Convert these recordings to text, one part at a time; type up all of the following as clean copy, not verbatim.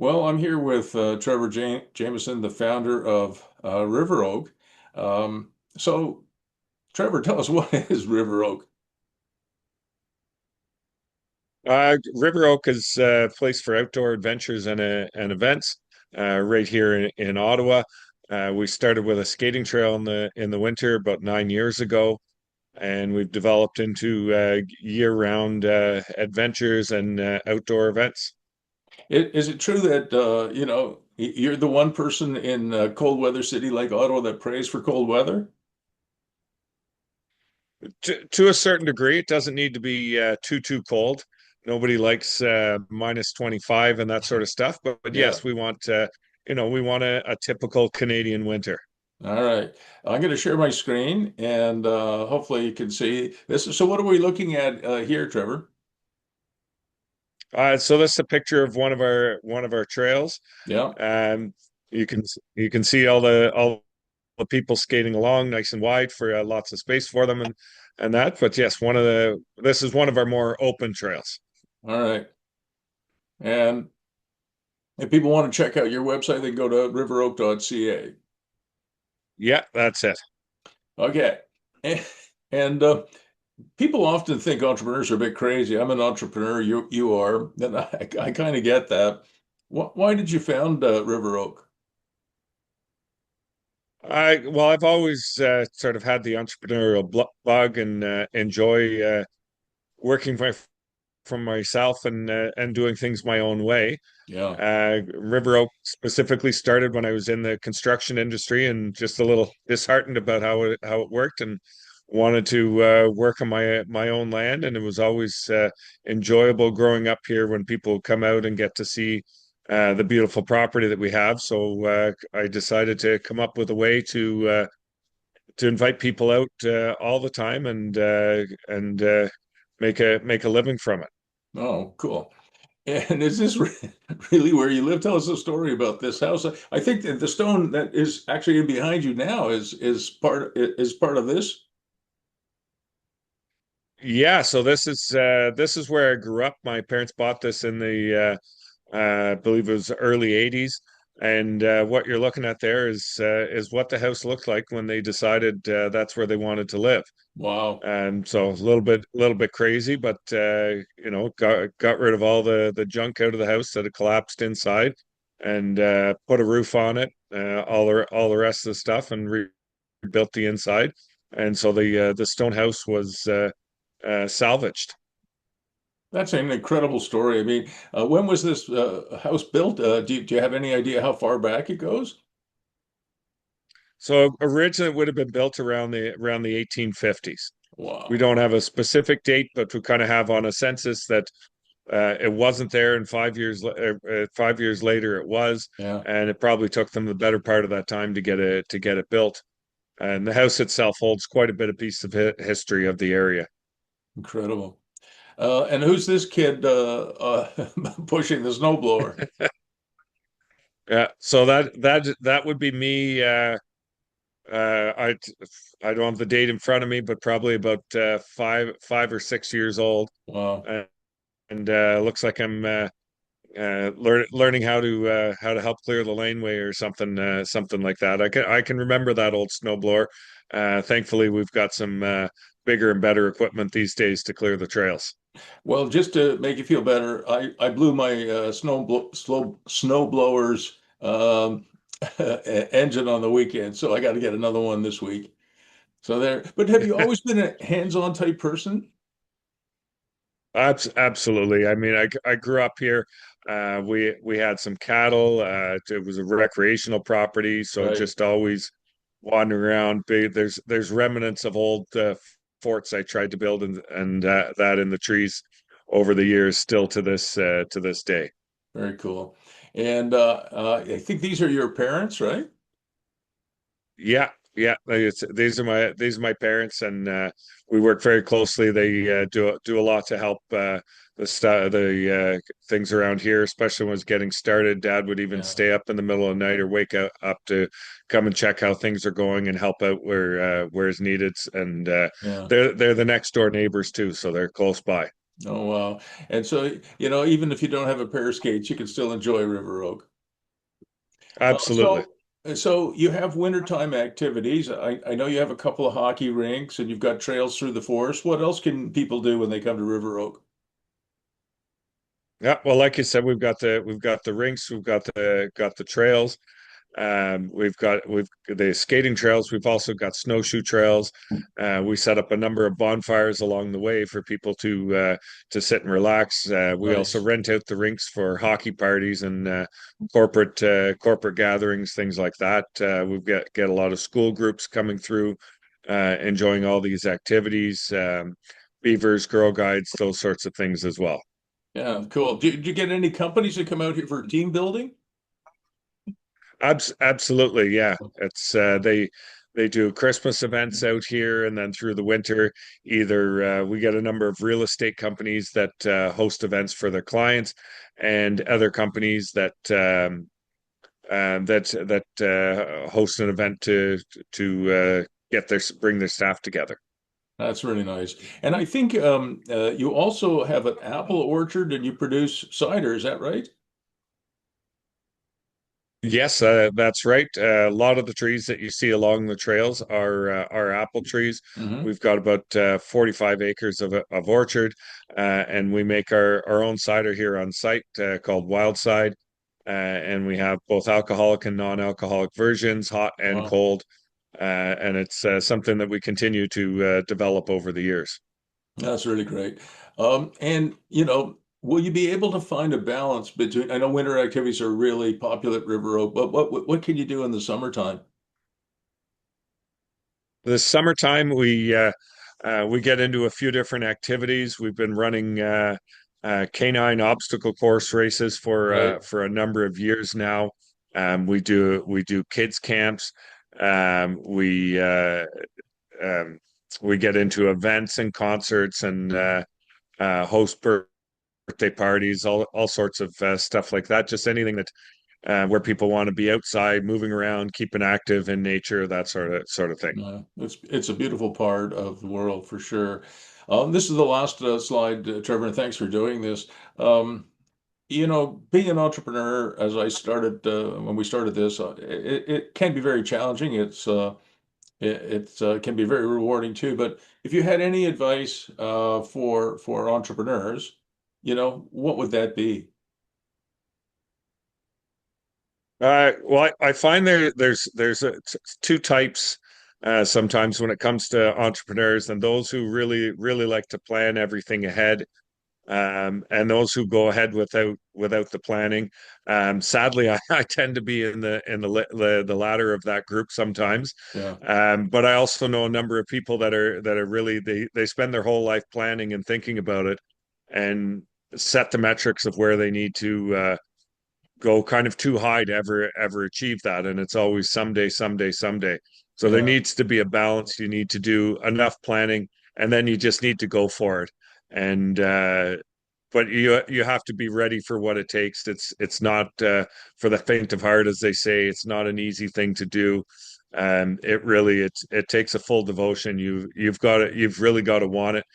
Well, I'm here with Trevor Jamieson, the founder of RiverOak. So, Trevor, tell us what is RiverOak? River Oak is a place for outdoor adventures and events right here in Ottawa. We started with a skating trail in the winter about 9 years ago, and we've developed into year-round adventures and outdoor events. Is it true that you're the one person in a cold weather city like Ottawa that prays for cold weather? To a certain degree, it doesn't need to be too cold. Nobody likes minus 25 and that sort of stuff, but Yeah. yes, we want a typical Canadian winter. All right. I'm going to share my screen and hopefully you can see this. So, what are we looking at here, Trevor? So this is a picture of one of our trails. Yeah. Um, you can see all the people skating along, nice and wide for lots of space for them and that. But yes, this is one of our more open trails. All right. And if people want to check out your website, they can go to RiverOak.ca. Yeah, that's it. Okay. And people often think entrepreneurs are a bit crazy. I'm an entrepreneur. You are. And I kind of get that. Why did you found River Oak? I've always sort of had the entrepreneurial bug and enjoy working for myself and doing things my own way. Yeah. River Oak specifically started when I was in the construction industry and just a little disheartened about how it worked and wanted to work on my own land. And it was always enjoyable growing up here when people come out and get to see the beautiful property that we have. So I decided to come up with a way to invite people out all the time and make a living from it. Oh, cool. And is this really where you live? Tell us a story about this house. I think that the stone that is actually in behind you now is part of this. Yeah, so this is where I grew up. My parents bought this in the I believe it was early 80s. And what you're looking at there is what the house looked like when they decided that's where they wanted to live. Wow. And so a little bit crazy, but got rid of all the junk out of the house that had collapsed inside, and put a roof on it, all the rest of the stuff, and rebuilt the inside. And so the stone house was salvaged. That's an incredible story. I mean, when was this house built? Do you have any idea how far back it goes? So originally it would have been built around the 1850s. We Wow. don't have a specific date, but we kind of have on a census that it wasn't there, and 5 years later it was, Yeah. and it probably took them the better part of that time to get it built. And the house itself holds quite a bit of piece of history of the area. Incredible. And who's this kid pushing the snowblower? Yeah, so that would be me. I don't have the date in front of me, but probably about 5 or 6 years old, Wow. and looks like I'm learning how to help clear the laneway or something like that. I can remember that old snowblower. Thankfully, we've got some bigger and better equipment these days to clear the trails. Well, just to make you feel better, I blew my snowblower's engine on the weekend, so I got to get another one this week. So there. But have you always been a hands-on type person? Absolutely. I mean, I grew up here. We had some cattle. It was a recreational property, so Right. just always wandering around. There's remnants of old forts I tried to build and that in the trees over the years, still to this day. Very cool. And I think these are your parents, right? Yeah, yeah. These are my parents, and we work very closely. They do a lot to help the things around here, especially when it's getting started. Dad would even Yeah. stay up in the middle of the night or wake up to come and check how things are going and help out where is needed. And Yeah. they're the next door neighbors too, so they're close by. Oh, wow. And so, even if you don't have a pair of skates, you can still enjoy River Oak. Uh, Absolutely. so, so you have wintertime activities. I know you have a couple of hockey rinks and you've got trails through the forest. What else can people do when they come to River Oak? Yeah, well, like you said, we've got the rinks, we've got the trails. We've the skating trails. We've also got snowshoe trails. We set up a number of bonfires along the way for people to sit and relax. We also Nice. rent out the rinks for hockey parties and corporate gatherings, things like that. We've get a lot of school groups coming through, enjoying all these activities. Beavers, Girl Guides, those sorts of things as well. Yeah, cool. Do you get any companies that come out here for team building? Absolutely, yeah. It's they do Christmas events out here, and then through the winter, either we get a number of real estate companies that host events for their clients, and other companies that host an event to get their bring their staff together. That's really nice. And I think you also have an apple orchard and you produce cider. Is that right? Yes, that's right. A lot of the trees that you see along the trails are apple trees. Hmm. We've got about 45 acres of orchard, and we make our own cider here on site called Wild Side, and we have both alcoholic and non-alcoholic versions, hot and Wow. cold, and it's something that we continue to develop over the years. That's really great. And will you be able to find a balance between, I know winter activities are really popular at River Oak, but what can you do in the summertime? This summertime, we get into a few different activities. We've been running canine obstacle course races Right. for a number of years now. We do kids camps. Um, we get into events and concerts and host birthday parties, all sorts of stuff like that. Just anything that where people want to be outside, moving around, keeping active in nature, that sort of thing. Yeah, it's a beautiful part of the world for sure. This is the last slide, Trevor, and thanks for doing this. Um, Being an entrepreneur, as I started when we started this, it can be very challenging. It can be very rewarding too. But if you had any advice for entrepreneurs, what would that be? Well, I find there's two types sometimes when it comes to entrepreneurs, and those who really like to plan everything ahead, and those who go ahead without the planning. Sadly, I tend to be in the latter of that group sometimes. Yeah, But I also know a number of people that are really they spend their whole life planning and thinking about it, and set the metrics of where they need to go kind of too high to ever achieve that, and it's always someday, someday, someday. So there yeah, needs to be a balance. You need to do enough planning, and then you just need to go for it. And but you have to be ready for what it takes. It's not for the faint of heart, as they say. It's not an easy thing to do. It takes a full devotion. You've really got to want it,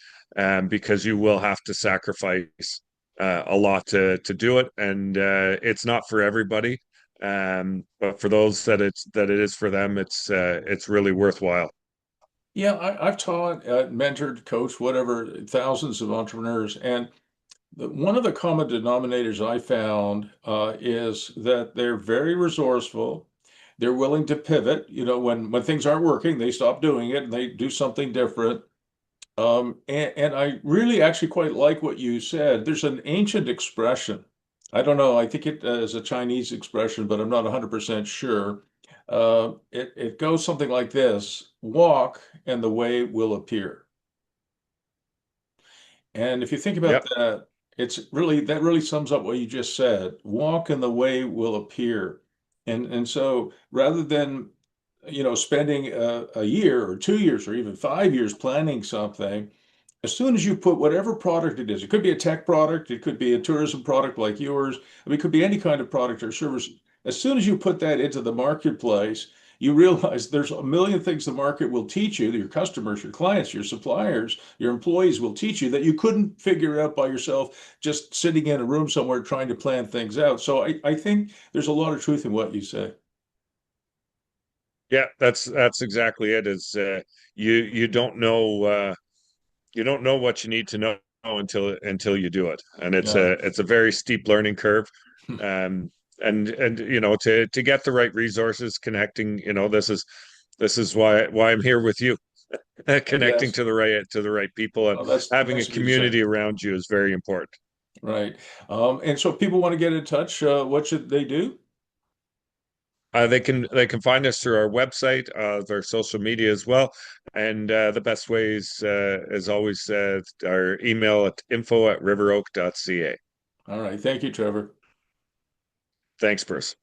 because you will have to sacrifice a lot to do it, and it's not for everybody. But for those that it is for them, it's really worthwhile. yeah. I've taught, mentored, coached, whatever, thousands of entrepreneurs, and one of the common denominators I found is that they're very resourceful. They're willing to pivot. When things aren't working, they stop doing it and they do something different. And I really actually quite like what you said. There's an ancient expression. I don't know. I think it is a Chinese expression, but I'm not 100% sure. It goes something like this: walk and the way will appear. And if you think about Yep, that, that really sums up what you just said. Walk and the way will appear. And so rather than, spending a year or 2 years or even 5 years planning something, as soon as you put whatever product it is, it could be a tech product, it could be a tourism product like yours, I mean, it could be any kind of product or service. As soon as you put that into the marketplace, you realize there's a million things the market will teach you, your customers, your clients, your suppliers, your employees will teach you that you couldn't figure out by yourself just sitting in a room somewhere trying to plan things out. So I think there's a lot of truth in what you say. Yeah, that's exactly it. Is you don't know you don't know what you need to know until you do it, and Yeah. it's a very steep learning curve. Um, and you know, to get the right resources, connecting, you know, this is why I'm here with you. Connecting Yes. to the right people and Well, that's having a nice of you to say. community around you is very important. Right. And so if people want to get in touch, what should they do? They can find us through our website, their social media as well, and the best ways is always our email at info@riveroak.ca. All right. Thank you, Trevor. Thanks, Bruce.